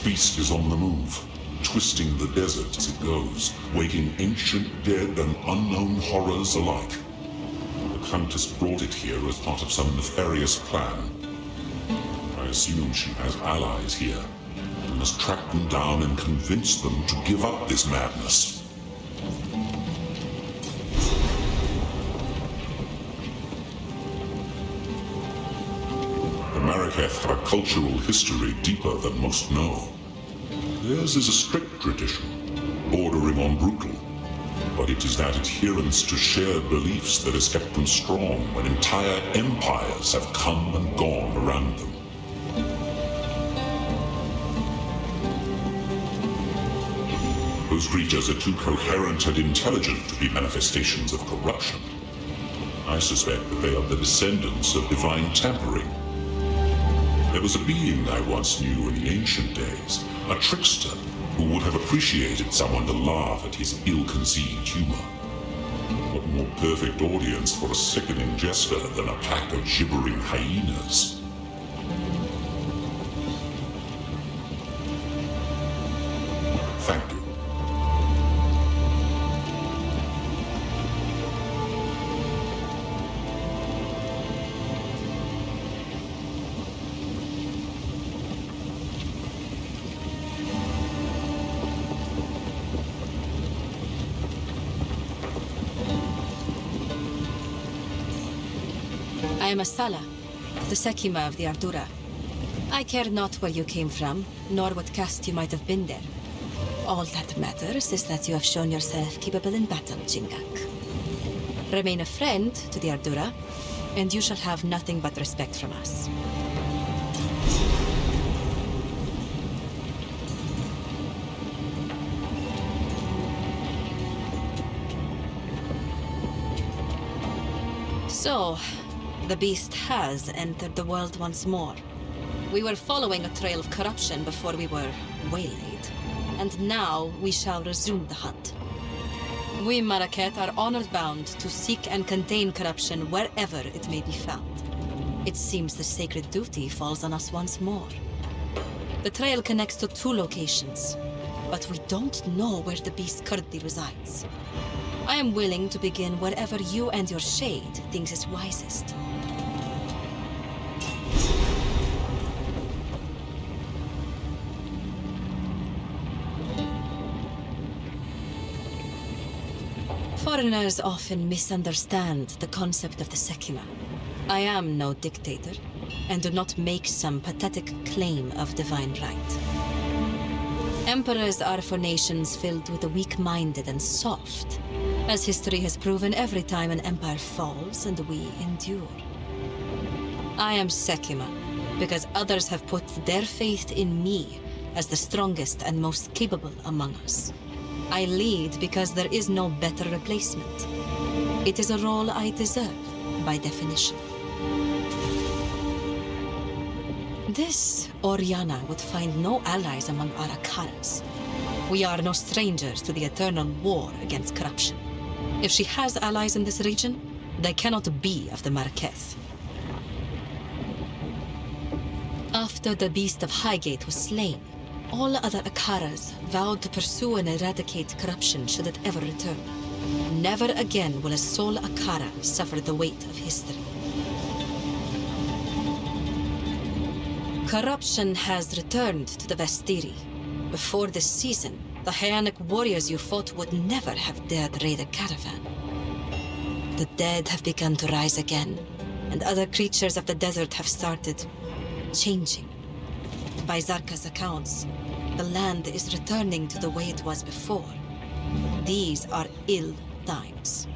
beast is on the move, twisting the desert as it goes, waking ancient dead and unknown horrors alike. The Countess brought it here as part of some nefarious plan. I assume she has allies here. We must track them down and convince them to give up this madness. The Marraketh have a cultural history deeper than most know. Theirs is a strict tradition, bordering on brutal. But it is that adherence to shared beliefs that has kept them strong when entire empires have come and gone around them. Those creatures are too coherent and intelligent to be manifestations of corruption. I suspect that they are the descendants of divine tampering. There was a being I once knew in the ancient days, a trickster, who would have appreciated someone to laugh at his ill-conceived humor. What more perfect audience for a sickening jester than a pack of gibbering hyenas? Thank you. I am Asala, the Sekima of the Ardura. I care not where you came from, nor what caste you might have been there. All that matters is that you have shown yourself capable in battle, Jingak. Remain a friend to the Ardura, and you shall have nothing but respect from us. So, the beast has entered the world once more. We were following a trail of corruption before we were waylaid, and now we shall resume the hunt. We Marraketh are honor-bound to seek and contain corruption wherever it may be found. It seems the sacred duty falls on us once more. The trail connects to 2 locations, but we don't know where the beast currently resides. I am willing to begin wherever you and your shade thinks is wisest. Foreigners often misunderstand the concept of the Sekima. I am no dictator, and do not make some pathetic claim of divine right. Emperors are for nations filled with the weak-minded and soft, as history has proven every time an empire falls and we endure. I am Sekima, because others have put their faith in me as the strongest and most capable among us. I lead because there is no better replacement. It is a role I deserve, by definition. This Oriana would find no allies among Arakaras. We are no strangers to the eternal war against corruption. If she has allies in this region, they cannot be of the Marraketh. After the Beast of Highgate was slain, all other Akaras vowed to pursue and eradicate corruption should it ever return. Never again will a sole Akara suffer the weight of history. Corruption has returned to the Vestiri. Before this season, the Hyanic warriors you fought would never have dared raid a caravan. The dead have begun to rise again, and other creatures of the desert have started changing. By Zarka's accounts, the land is returning to the way it was before. These are ill times.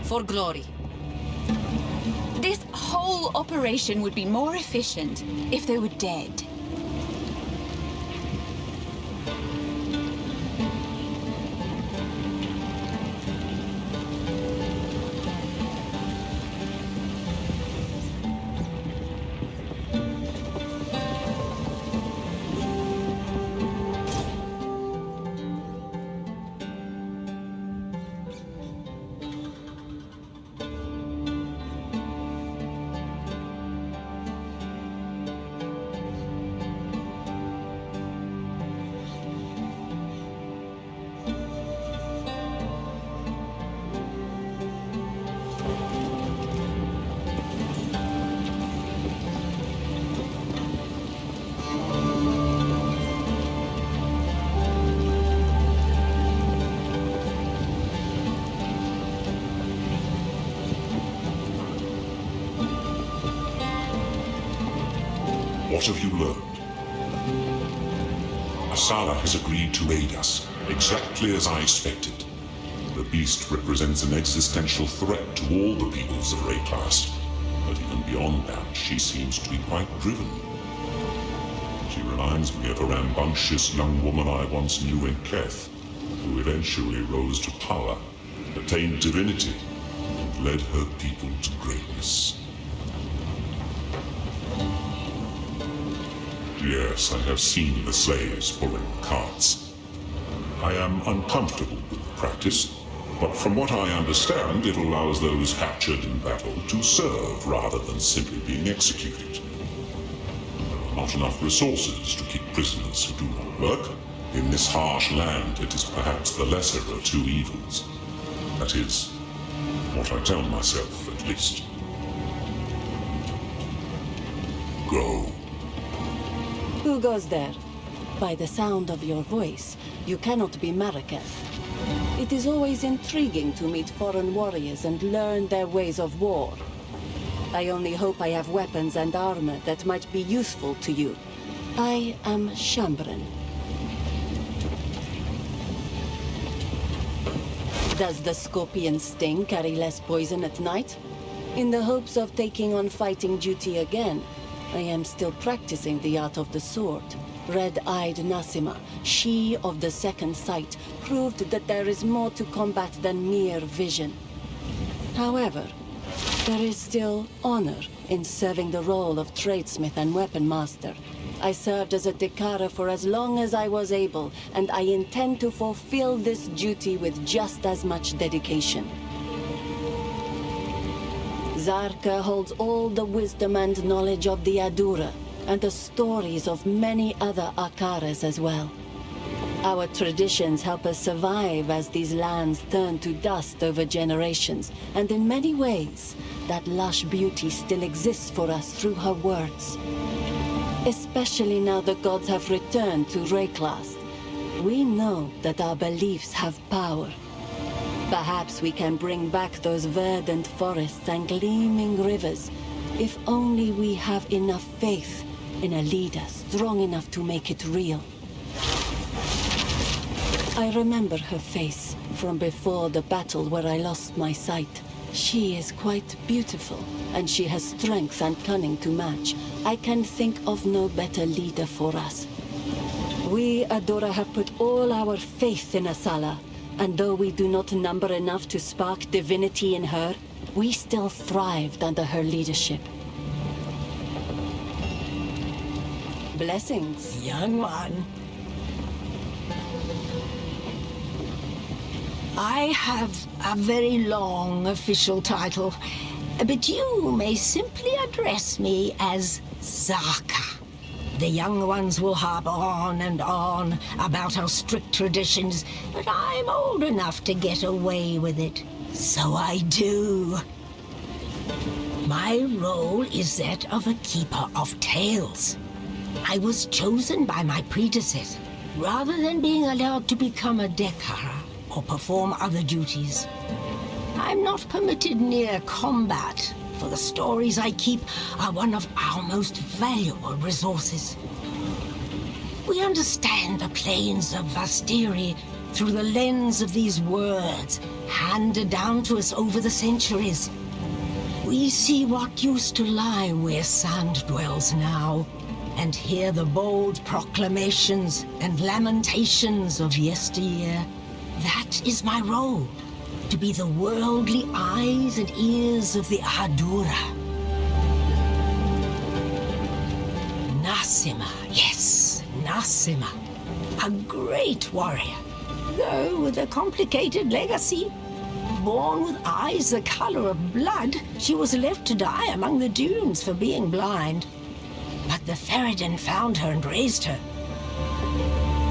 For glory. This whole operation would be more efficient if they were dead. what have you learned? Asala has agreed to aid us, exactly as I expected. The beast represents an existential threat to all the peoples of Rayclast, but even beyond that, she seems to be quite driven. She reminds me of a rambunctious young woman I once knew in Keth, who eventually rose to power, attained divinity, and led her people to greatness. Yes, I have seen the slaves pulling carts. I am uncomfortable with the practice, but from what I understand, it allows those captured in battle to serve rather than simply being executed. There are not enough resources to keep prisoners who do not work. In this harsh land, it is perhaps the lesser of two evils. That is, what I tell myself, at least. Go. Who goes there? By the sound of your voice, you cannot be Maraketh. It is always intriguing to meet foreign warriors and learn their ways of war. I only hope I have weapons and armor that might be useful to you. I am Shambren. Does the scorpion sting carry less poison at night? In the hopes of taking on fighting duty again, I am still practicing the art of the sword. Red-eyed Nassima, she of the second sight, proved that there is more to combat than mere vision. However, there is still honor in serving the role of tradesmith and weapon master. I served as a Dekara for as long as I was able, and I intend to fulfill this duty with just as much dedication. Zarka holds all the wisdom and knowledge of the Adura, and the stories of many other Akaras as well. Our traditions help us survive as these lands turn to dust over generations, and in many ways, that lush beauty still exists for us through her words. Especially now the gods have returned to Rayclast, we know that our beliefs have power. Perhaps we can bring back those verdant forests and gleaming rivers, if only we have enough faith in a leader strong enough to make it real. I remember her face from before the battle where I lost my sight. She is quite beautiful, and she has strength and cunning to match. I can think of no better leader for us. We, Adora, have put all our faith in Asala, and though we do not number enough to spark divinity in her, we still thrived under her leadership. Blessings. Young one. I have a very long official title, but you may simply address me as Zaka. The young ones will harp on and on about our strict traditions, but I'm old enough to get away with it. So I do. My role is that of a keeper of tales. I was chosen by my predecessor, rather than being allowed to become a Dekara or perform other duties. I'm not permitted near combat, for the stories I keep are one of our most valuable resources. We understand the plains of Vastiri through the lens of these words handed down to us over the centuries. We see what used to lie where sand dwells now, and hear the bold proclamations and lamentations of yesteryear. That is my role, to be the worldly eyes and ears of the Adura. Nassima, yes, Nassima, a great warrior, though with a complicated legacy. Born with eyes the color of blood, she was left to die among the dunes for being blind. But the Ferryden found her and raised her.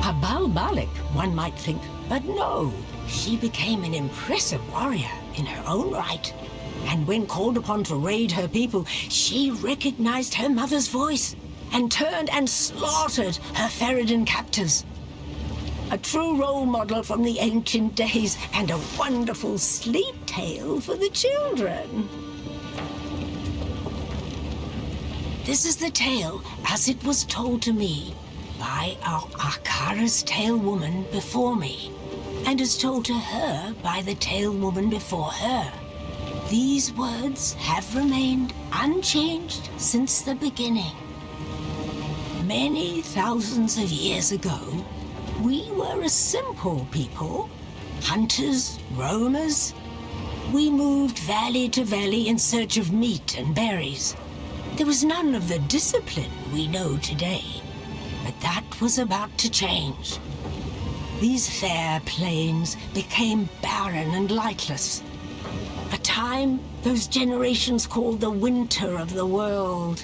A Balbalik, one might think, but no, she became an impressive warrior in her own right. And when called upon to raid her people, she recognized her mother's voice and turned and slaughtered her Ferryden captors. A true role model from the ancient days and a wonderful sleep tale for the children. This is the tale as it was told to me by our Akara's Tale Woman before me, and as told to her by the Tale Woman before her. These words have remained unchanged since the beginning. Many thousands of years ago, we were a simple people, hunters, roamers. We moved valley to valley in search of meat and berries. There was none of the discipline we know today, but that was about to change. These fair plains became barren and lightless. A time those generations called the winter of the world.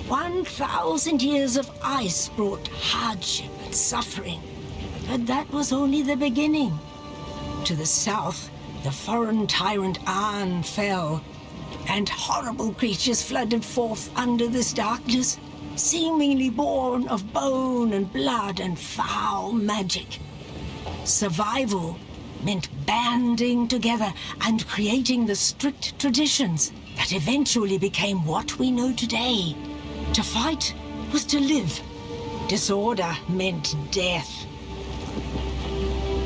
1,000 years of ice brought hardship and suffering, but that was only the beginning. To the south, the foreign tyrant An fell, and horrible creatures flooded forth under this darkness, seemingly born of bone and blood and foul magic. Survival meant banding together and creating the strict traditions that eventually became what we know today. To fight was to live. Disorder meant death.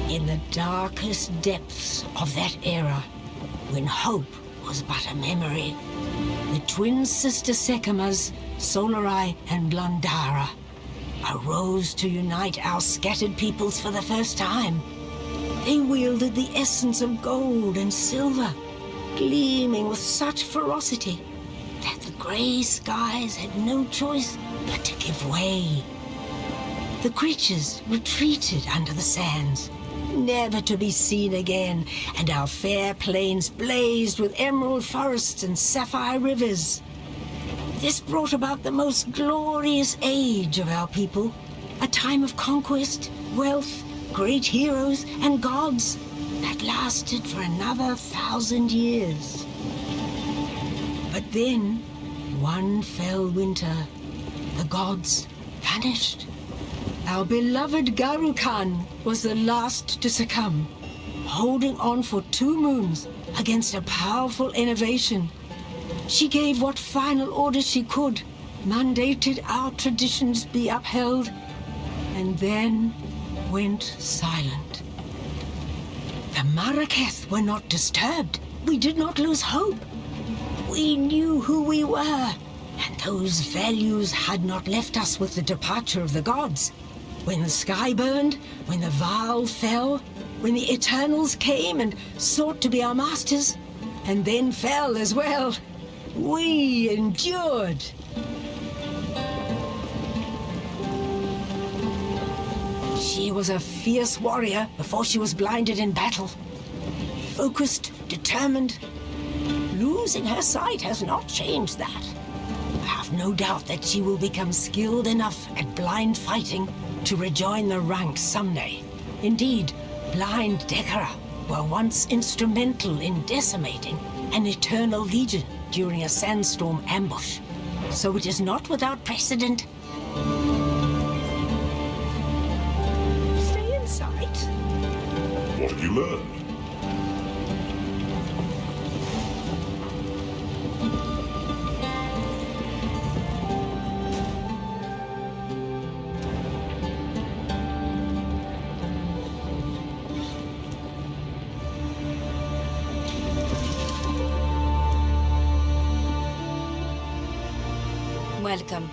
In the darkest depths of that era, when hope was but a memory, the twin sister Sekimas, Solarai and Blandara, arose to unite our scattered peoples for the first time. They wielded the essence of gold and silver, gleaming with such ferocity that the gray skies had no choice but to give way. The creatures retreated under the sands, never to be seen again, and our fair plains blazed with emerald forests and sapphire rivers. This brought about the most glorious age of our people, a time of conquest, wealth, great heroes, and gods that lasted for another 1,000 years. But then, one fell winter, the gods vanished. Our beloved Garukan was the last to succumb, holding on for 2 moons against a powerful innovation. She gave what final orders she could, mandated our traditions be upheld, and then went silent. The Maraketh were not disturbed. We did not lose hope. We knew who we were, and those values had not left us with the departure of the gods. When the sky burned, when the Vaal fell, when the Eternals came and sought to be our masters, and then fell as well, we endured. She was a fierce warrior before she was blinded in battle. Focused, determined. Losing her sight has not changed that. I have no doubt that she will become skilled enough at blind fighting to rejoin the ranks someday. Indeed, blind Dekara were once instrumental in decimating an Eternal Legion during a sandstorm ambush. So it is not without precedent. Stay in sight. What have you learned? Welcome.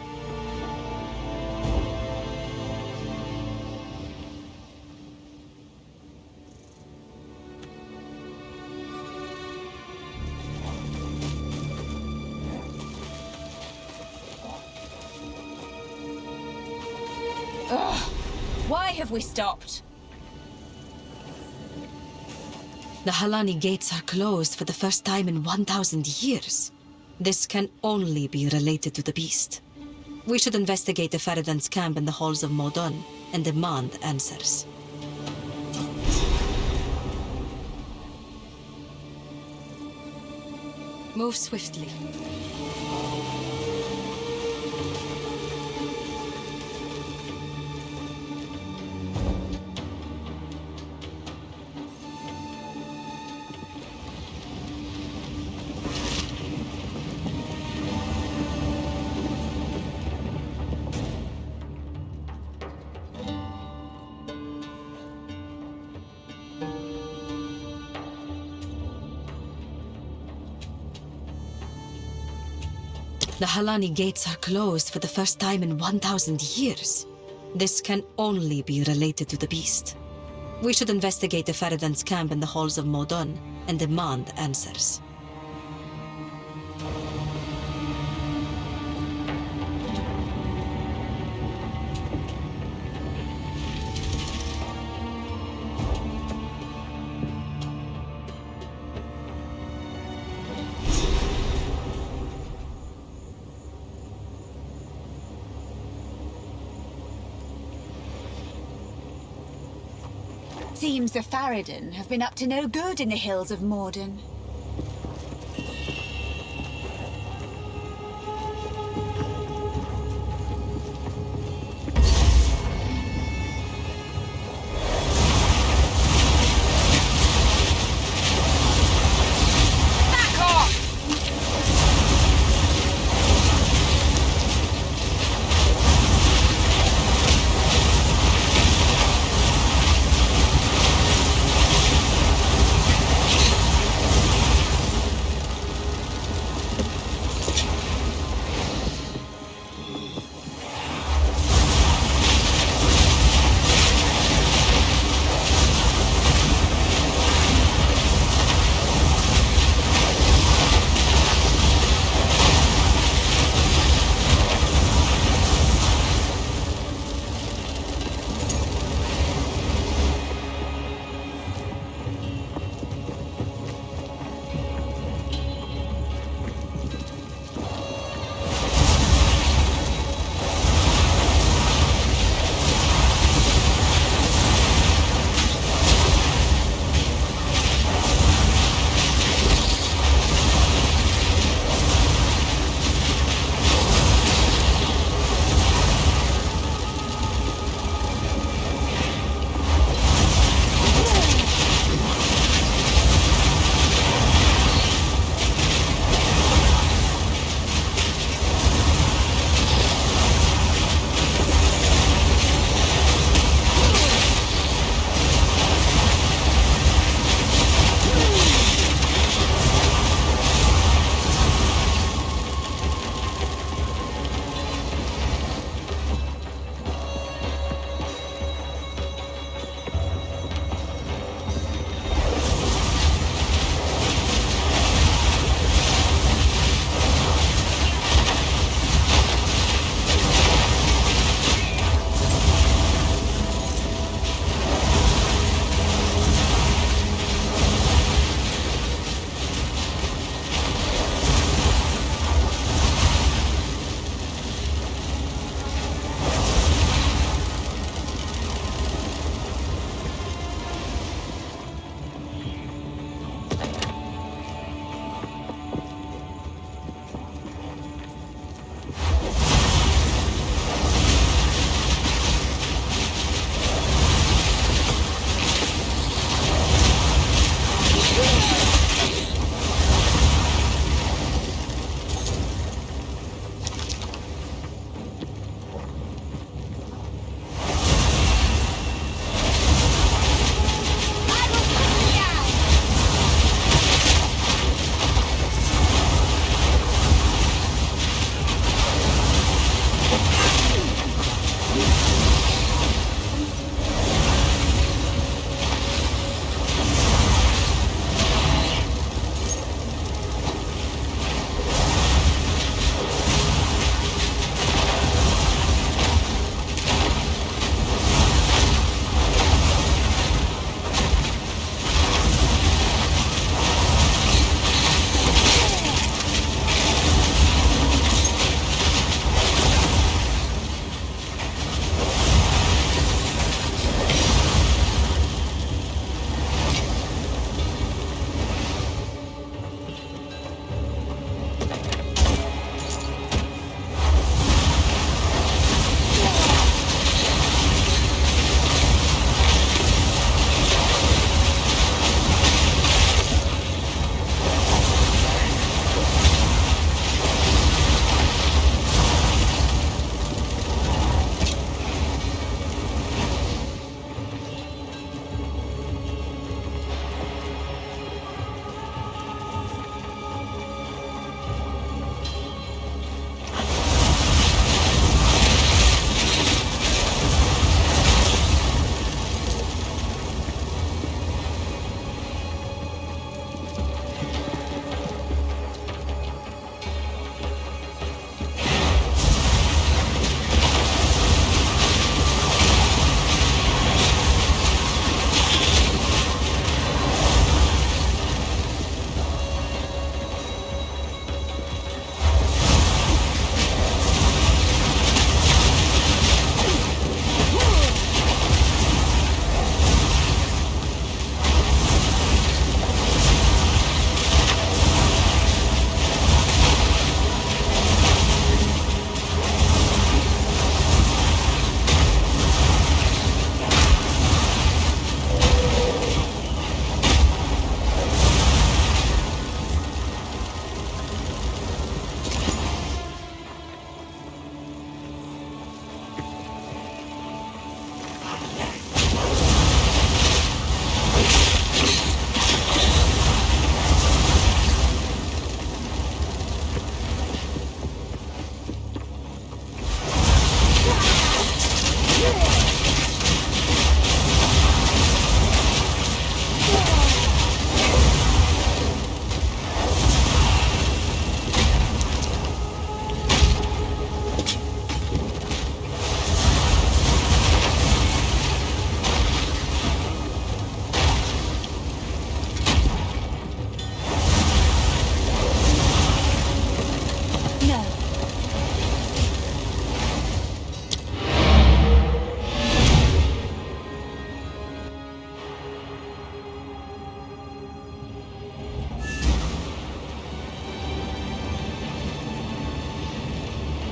Why have we stopped? The Halani gates are closed for the first time in 1,000 years. This can only be related to the beast. We should investigate the Faradan's camp in the halls of Modon and demand answers. Move swiftly. The Halani gates are closed for the first time in 1,000 years. This can only be related to the beast. We should investigate the Feridan's camp in the halls of Modon and demand answers. Seems the Faridan have been up to no good in the hills of Morden.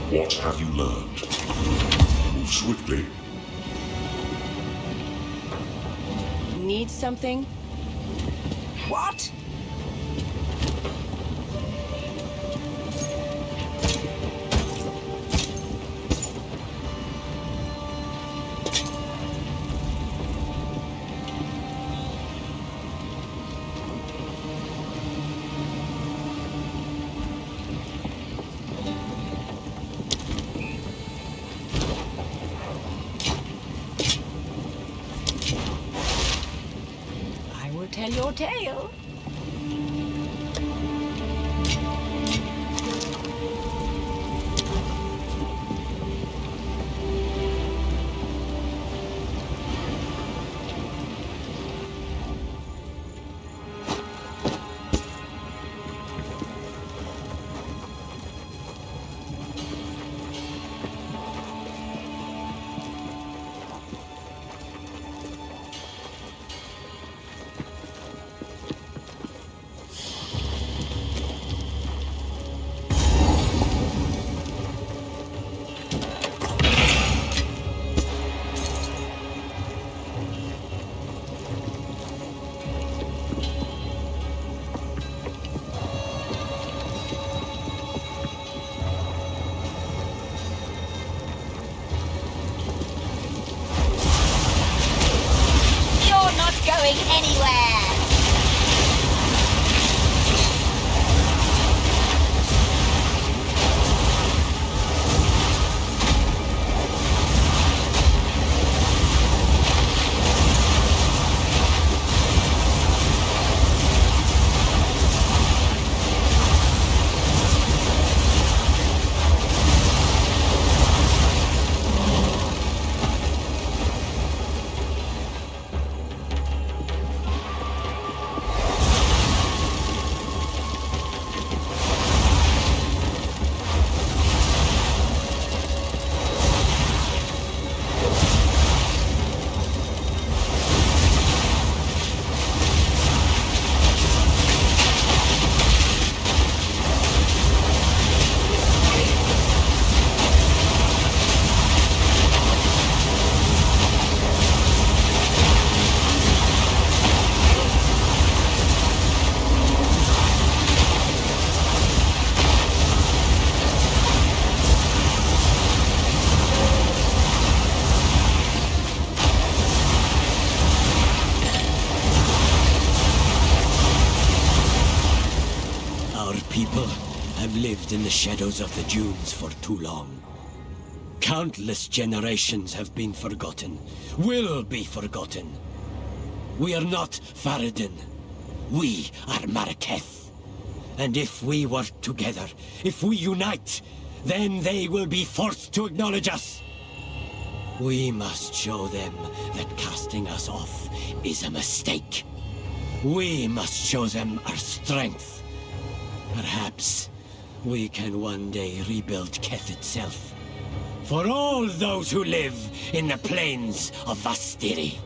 What have you learned? Move swiftly. Need something? What? I will tell your tale. You're not going anywhere! Our people have lived in the shadows of the dunes for too long. Countless generations have been forgotten, will be forgotten. We are not Faradin. We are Maraketh. And if we work together, if we unite, then they will be forced to acknowledge us. We must show them that casting us off is a mistake. We must show them our strength. Perhaps we can one day rebuild Keth itself. For all those who live in the plains of Vastiri.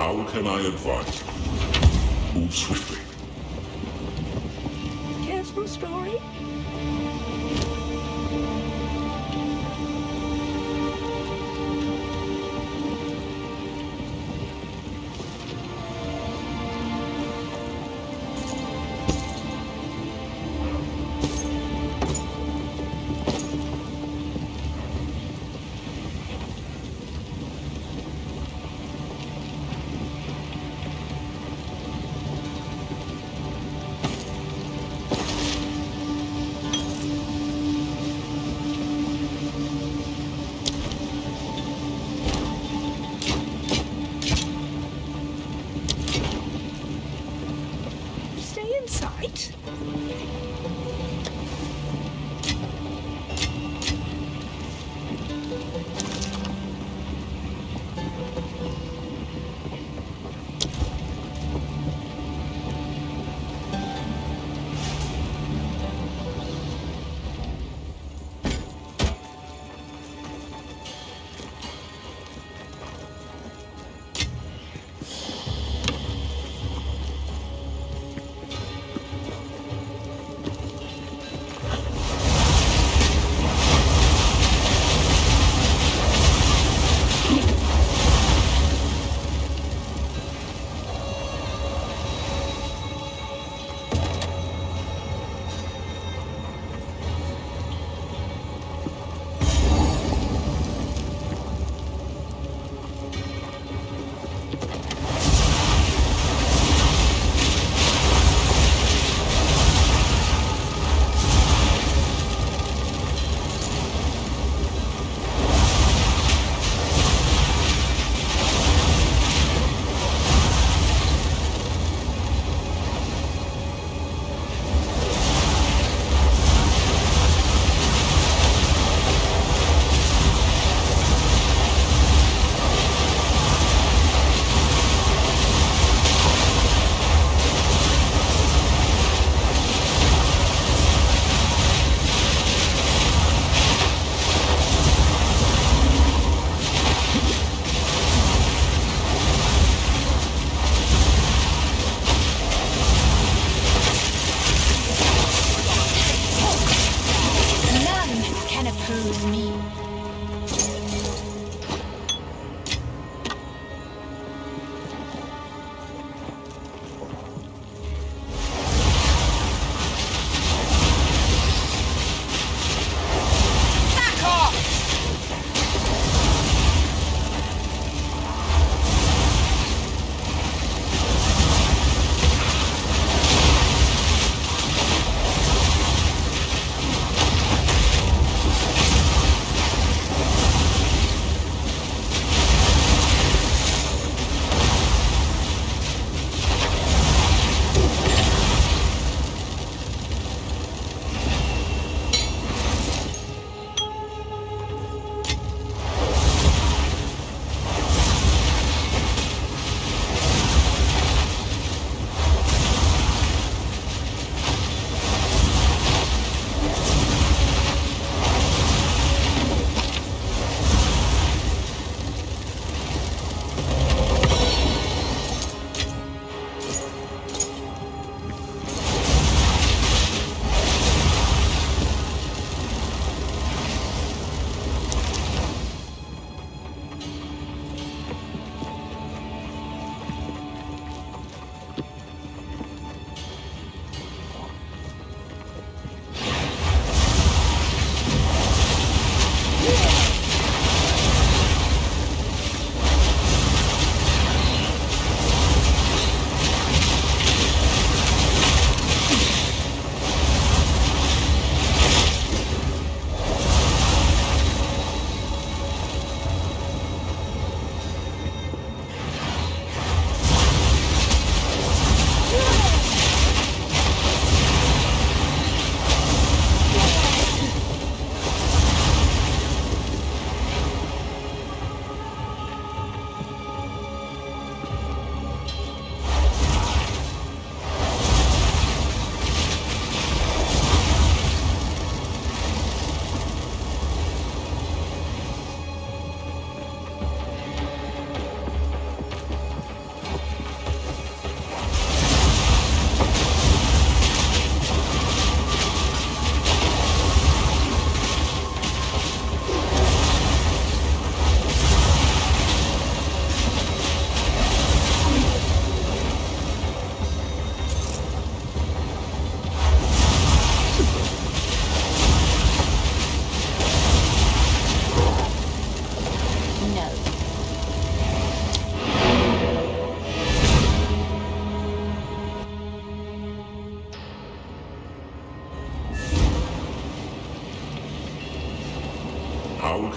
How can I advise? Move swiftly. Careful story. Stay in sight.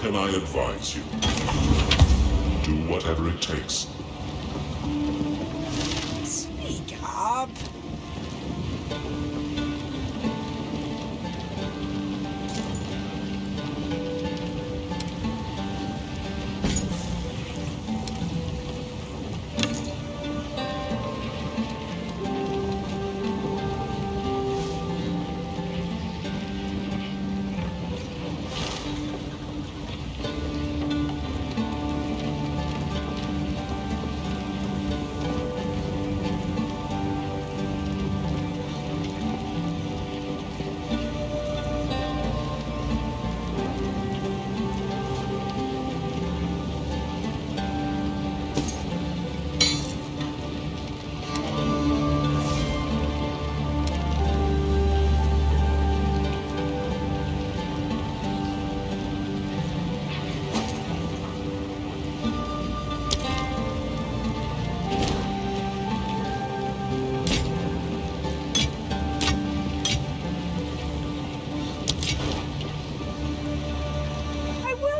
can I advise you? Do whatever it takes. Speak up.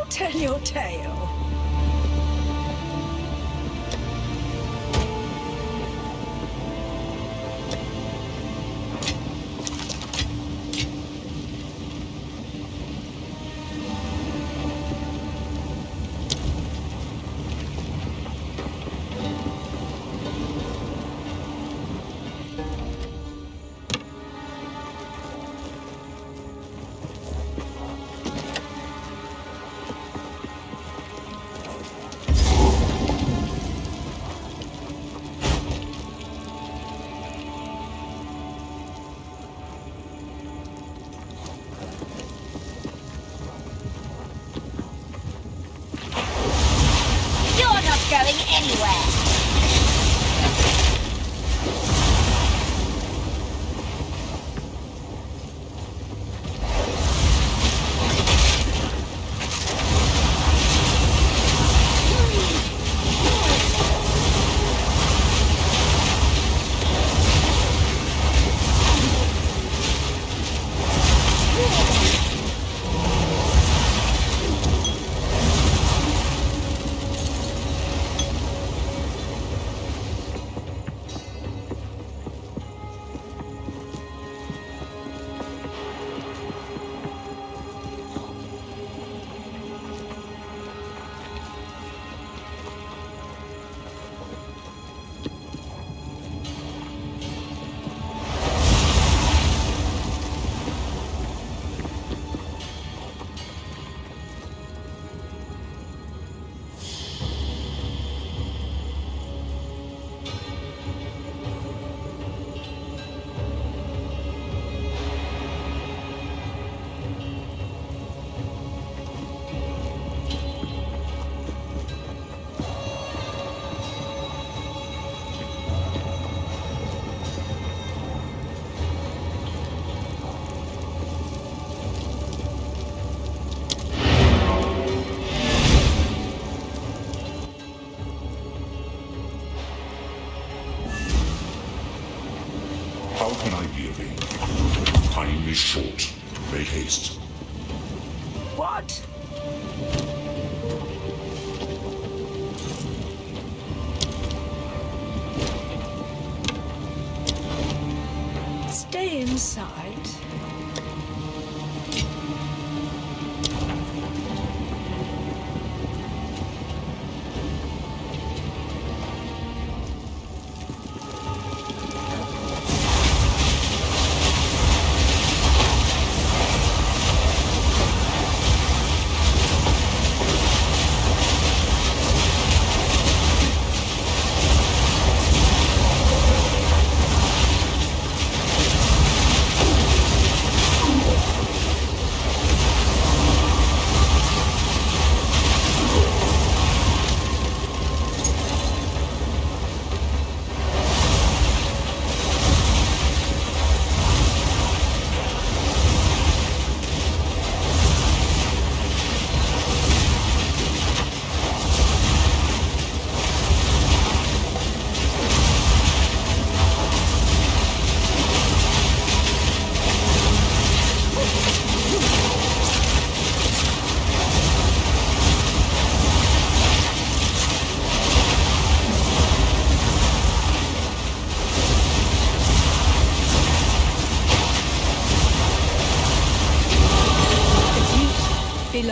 Tell your tale. Going anywhere. How can I be of aid? Time is short. Make haste. What? Stay inside.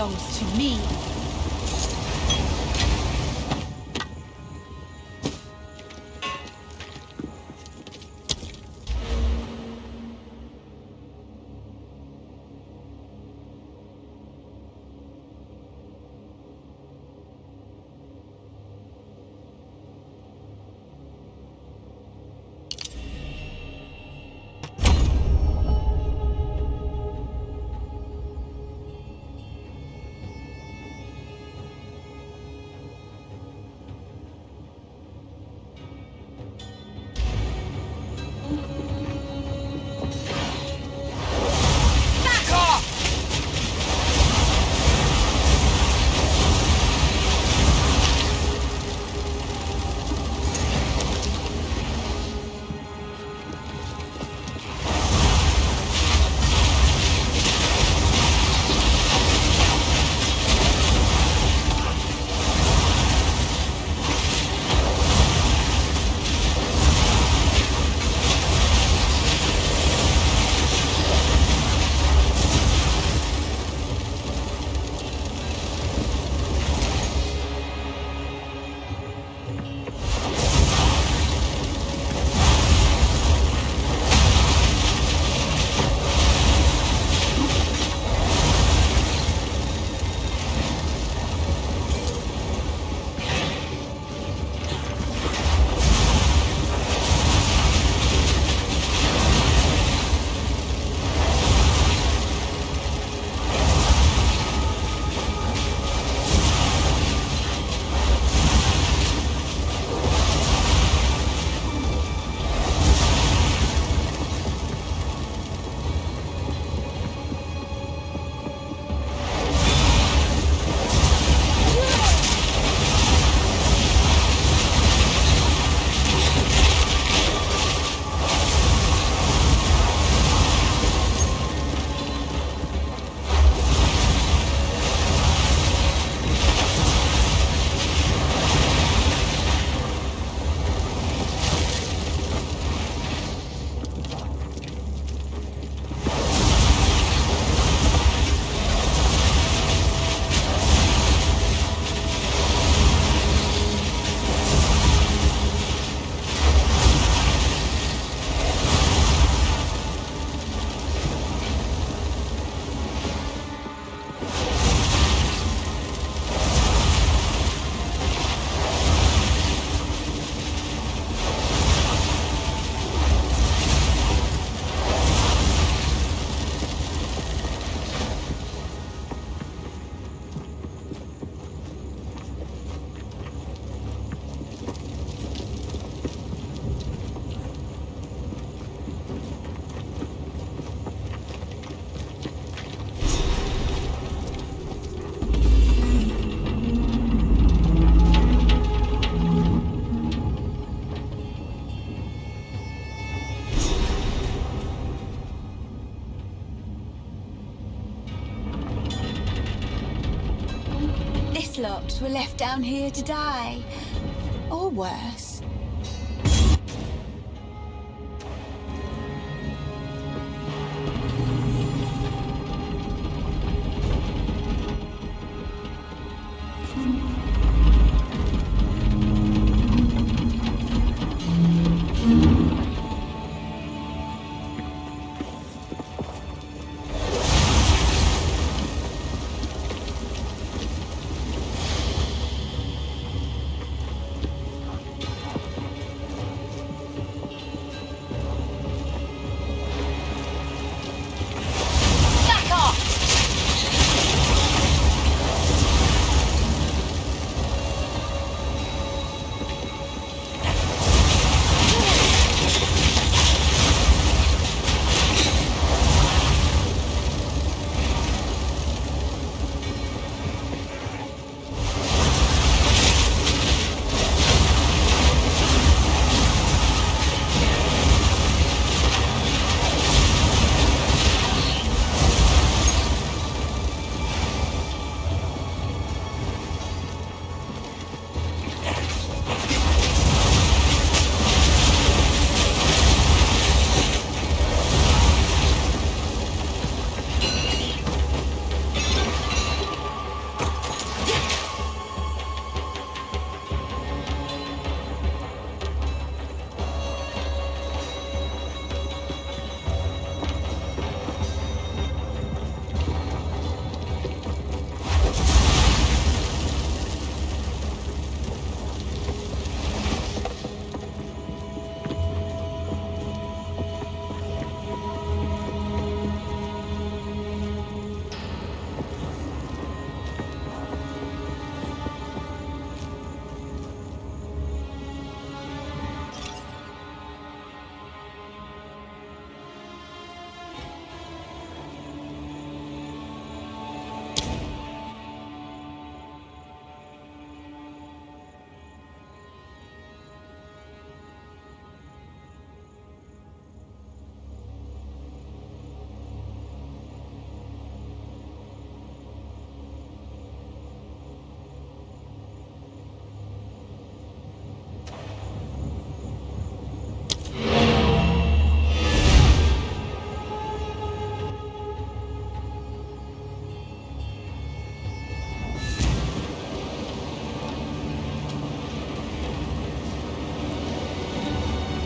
belongs to me. Lot were left down here to die. Or worse.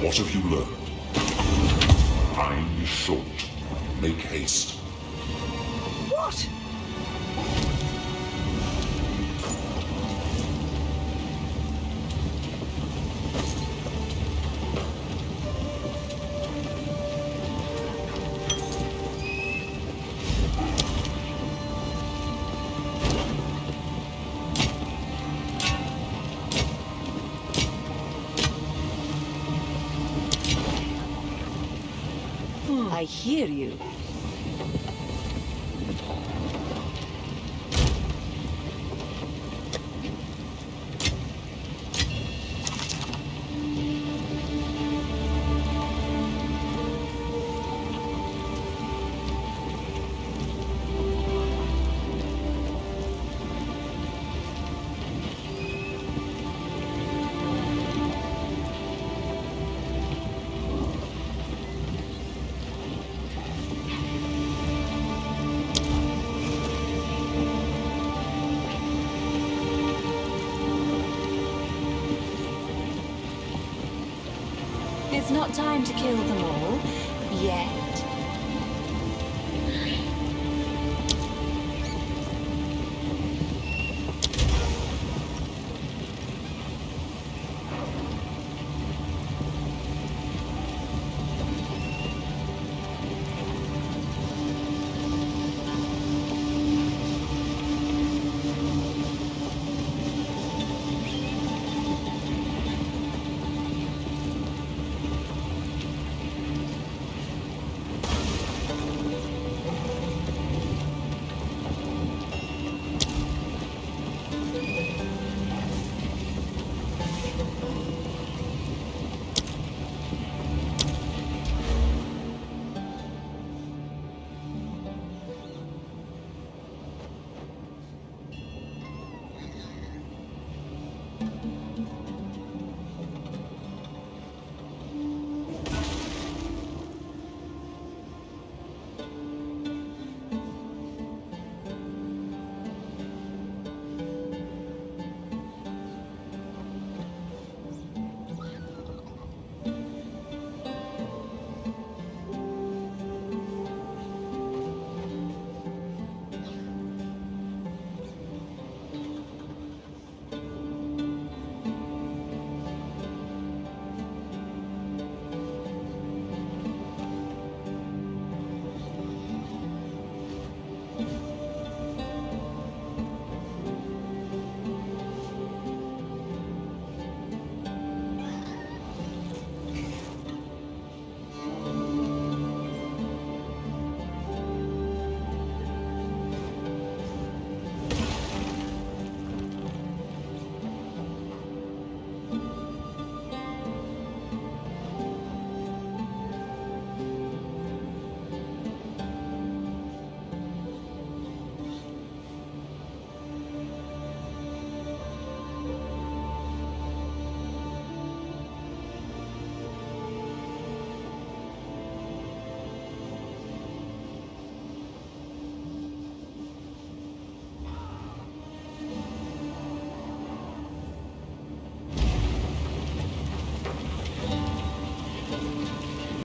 What have you learned? Time is short. Make haste. What? I hear you. It's not time to kill them all yet.